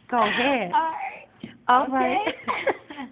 Go ahead. All right. All right. Okay.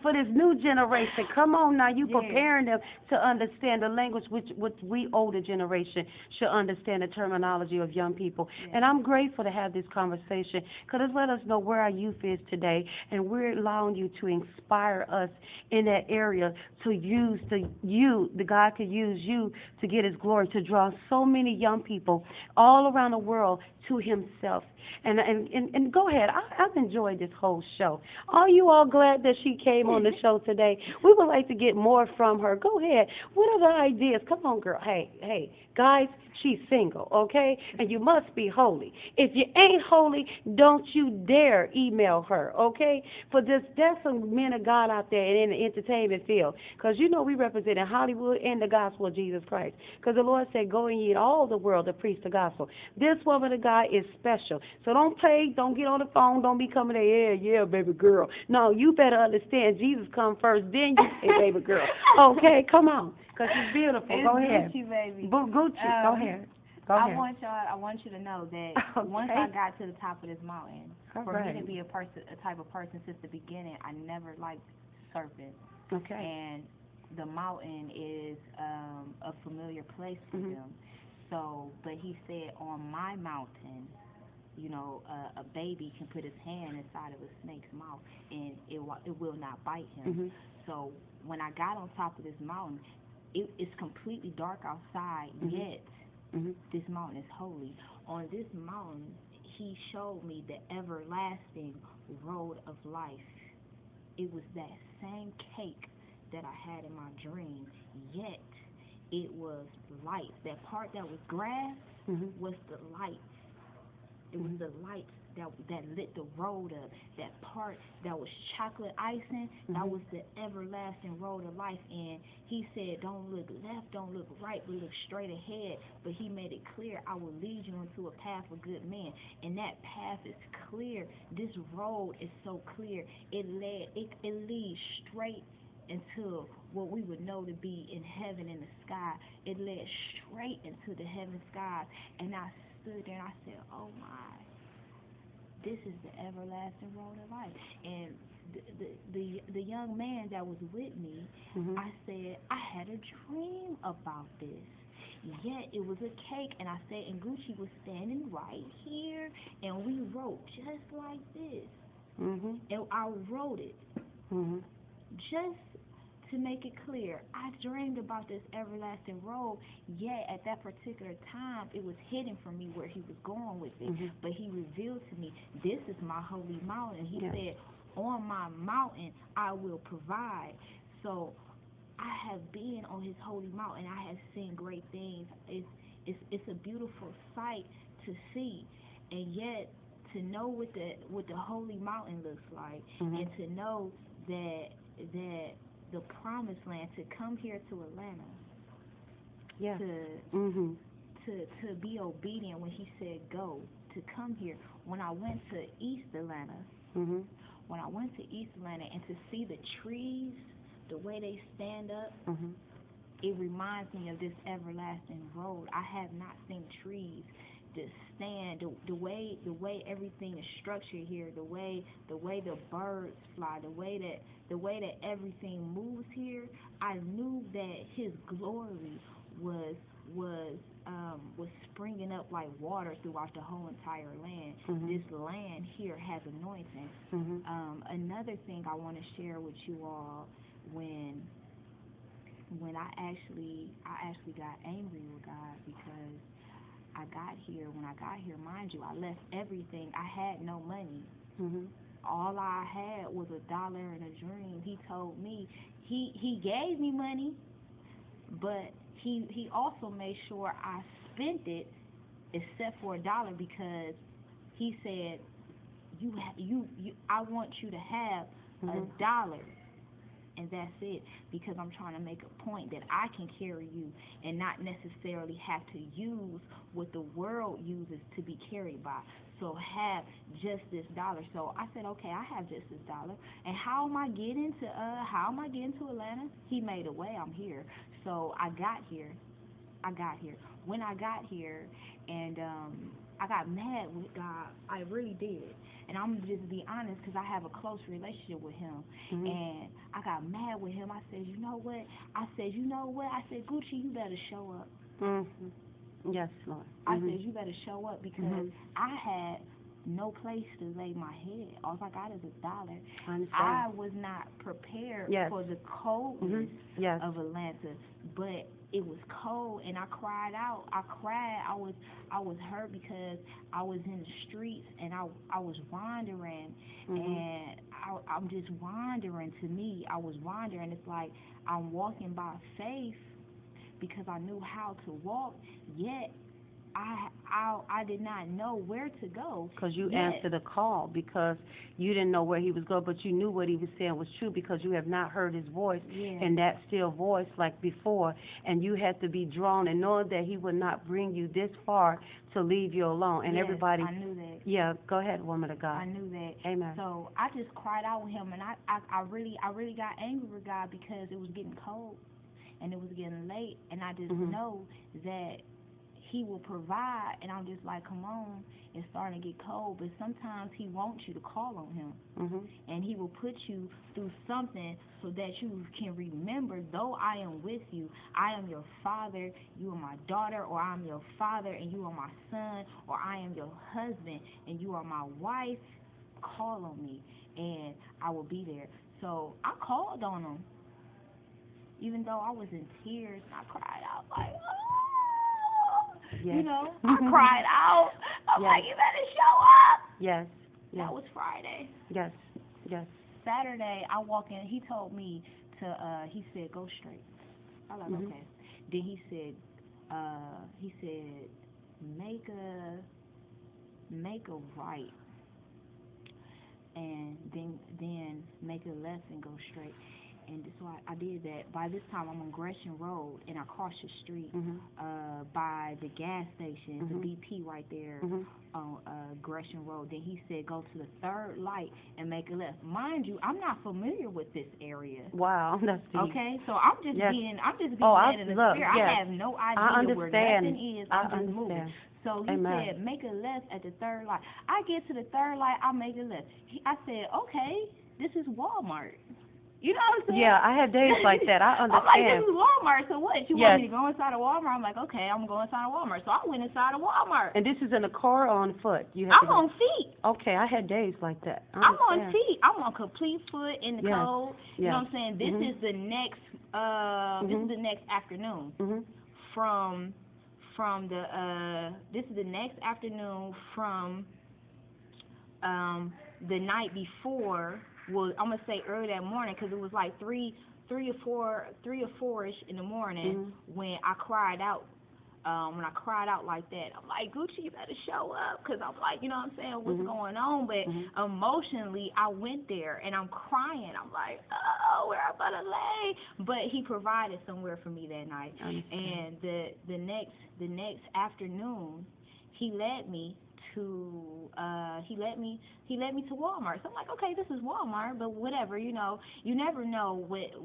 For this new generation, come on now, you Yes. preparing them to understand the language which we older generation should understand the terminology of young people. Yes. And I'm grateful to have this conversation because it's let us know where our youth is today, and we're allowing you to inspire us in that area to use the God could use you to get His glory, to draw so many young people all around the world to Himself. And go ahead. I've enjoyed this whole show. Are you all glad that she came on the show today? We would like to get more from her. Go ahead. What are the ideas? Come on, girl. Hey, guys, she's single, okay? And you must be holy. If you ain't holy, don't you dare email her, okay? For this, there's some men of God out there in the entertainment field. Because you know we represent Hollywood and the gospel of Jesus Christ. Because the Lord said, go and ye in all the world to preach the gospel. This woman of God is special. So don't play, don't get on the phone, don't be coming there, yeah, baby girl. No, you better understand Jesus come first, then you say baby girl. Okay, come on, because she's beautiful. It's go ahead. Gucci, baby. Gucci, go ahead. Go ahead. I want you to know that Okay. once I got to the top of this mountain, All for right. me to be a type of person since the beginning, I never liked surfing. Okay. And the mountain is a familiar place for them. So, but he said on my mountain, you know, a baby can put his hand inside of a snake's mouth and it will not bite him. So when I got on top of this mountain, it's completely dark outside, yet this mountain is holy. On this mountain, he showed me the everlasting road of life. It was that same cake that I had in my dream, yet it was light. That part that was grass was the light. It was the light that lit the road up. That part that was chocolate icing, that was the everlasting road of life. And he said, don't look left, don't look right, but look straight ahead. But he made it clear, I will lead you into a path of good men. And that path is clear. This road is so clear. It leads straight into what we would know to be in heaven in the sky. It led straight into the heaven skies. And I stood there and I said, oh my, this is the everlasting road of life. And the young man that was with me, I said, I had a dream about this. Yet it was a cake, and I said, and Gucci was standing right here, and we wrote just like this. And I wrote it just to make it clear. I dreamed about this everlasting road, yet at that particular time, it was hidden from me where he was going with it. But he revealed to me, this is my holy mountain. He said, on my mountain, I will provide. So I have been on his holy mountain. I have seen great things. It's a beautiful sight to see, and yet to know what the holy mountain looks like, and to know that the promised land, to come here to Atlanta, to be obedient when he said go, to come here. When I went to East Atlanta, and to see the trees, the way they stand up, it reminds me of this everlasting road. I have not seen trees that stand the way everything is structured here, the way the birds fly, the way that everything moves here. I knew that his glory was springing up like water throughout the whole entire land. This land here has anointing. Another thing I want to share with you all, when I actually got angry with God, because when I got here, mind you, I left everything. I had no money. All I had was $1 and a dream. He told me, he gave me money, but he also made sure I spent it except for $1, because he said, I want you to have $1. And that's it, because I'm trying to make a point that I can carry you and not necessarily have to use what the world uses to be carried by. So have just this $1. So I said, okay, I have just this $1. And how am I getting to Atlanta? He made a way. I'm here. So I got here. When I got here, and I got mad with God. I really did. And and I'm just be honest because I have a close relationship with him, and I got mad with him. I said, you know what? I said, Gucci, you better show up. Yes, Lord. I said, you better show up because I had no place to lay my head. All I got is $1. I was not prepared for the coldness of Atlanta, but it was cold, and I cried out. I cried. I was hurt because I was in the streets, and I was wandering, and I'm just wandering. To me, I was wandering. It's like I'm walking by faith because I knew how to walk, yet I did not know where to go. Because you answered the call, because you didn't know where he was going, but you knew what he was saying was true because you have not heard his voice and that still voice like before, and you had to be drawn and knowing that he would not bring you this far to leave you alone. And everybody, I knew that. Yeah, go ahead, woman of God. I knew that. Amen. So I just cried out with him, and I really got angry with God because it was getting cold and it was getting late, and I just know that he will provide, and I'm just like, come on, it's starting to get cold, but sometimes he wants you to call on him, and he will put you through something so that you can remember, though I am with you, I am your father, you are my daughter, or I am your father and you are my son, or I am your husband and you are my wife, call on me, and I will be there. So I called on him, even though I was in tears, and I cried out like, you know, I cried out. I'm like, you better show up. Yes. That was Friday. Yes. Saturday, I walk in. He told me to. He said, go straight. I was like, okay. Then he said, make a right, and then make a left and go straight. And so I did that. By this time, I'm on Gresham Road, and I crossed the street by the gas station, the BP right there on Gresham Road. Then he said, go to the third light and make a left. Mind you, I'm not familiar with this area. Wow, that's deep. Okay, so I'm just being led in the spirit. I have no idea where nothing is. I'm just moving. So he said, make a left at the third light. I get to the third light, I make a left. I said, okay, this is Walmart. You know what I'm saying? Yeah, I had days like that. I understand. I'm like, this is Walmart, so what? You want me to go inside of Walmart? I'm like, okay, I'm going inside of Walmart. So I went inside of Walmart. And this is in a car or on foot? I'm on feet. Okay, I had days like that. I'm on feet. I'm on complete foot in the cold. You know what I'm saying? This is the next this is the next afternoon. From the this is the next afternoon from the night before. Well, I'm gonna say early that morning because it was like three or four-ish in the morning when I cried out. When I cried out like that, I'm like, Gucci, you better show up, because I'm like, you know what I'm saying, what's going on? But emotionally, I went there and I'm crying. I'm like, oh, where I'm gonna lay? But he provided somewhere for me that night. And the next afternoon, he led me to Walmart. So I'm like, okay, this is Walmart, but whatever, you know, you never know what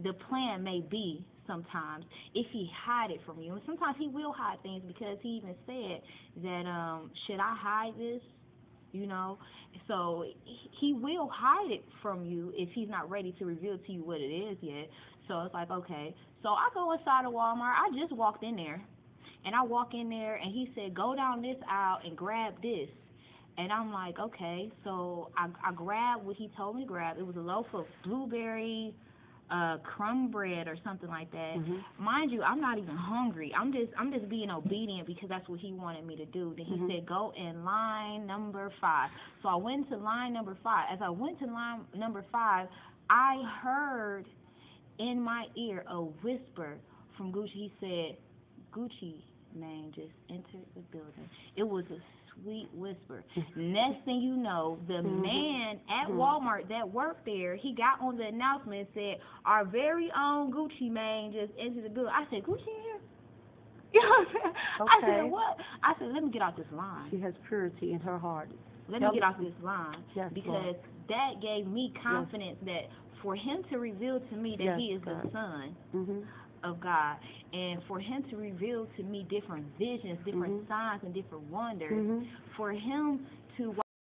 the plan may be sometimes if he hide it from you. And sometimes he will hide things, because he even said that should I hide this? You know, so he will hide it from you if he's not ready to reveal to you what it is yet. So it's like, okay. So I go inside of Walmart. I just walked in there. And I walk in there, and he said, go down this aisle and grab this. And I'm like, okay. So I grabbed what he told me to grab. It was a loaf of blueberry crumb bread or something like that. Mind you, I'm not even hungry. I'm just being obedient because that's what he wanted me to do. Then he said, go in line number 5. So I went to line number 5. As I went to line number 5, I heard in my ear a whisper from Gucci. He said, Gucci, man, just entered the building. It was a sweet whisper. Next thing you know, the man at Walmart that worked there, he got on the announcement and said, our very own Gucci man just entered the building. I said, Gucci here? You know what I'm saying? I said, what? I said, let me get out this line. She has purity in her heart. Let me get out this line. Because that gave me confidence that for him to reveal to me that he is the son of God, and for him to reveal to me different visions, different signs, and different wonders, for him to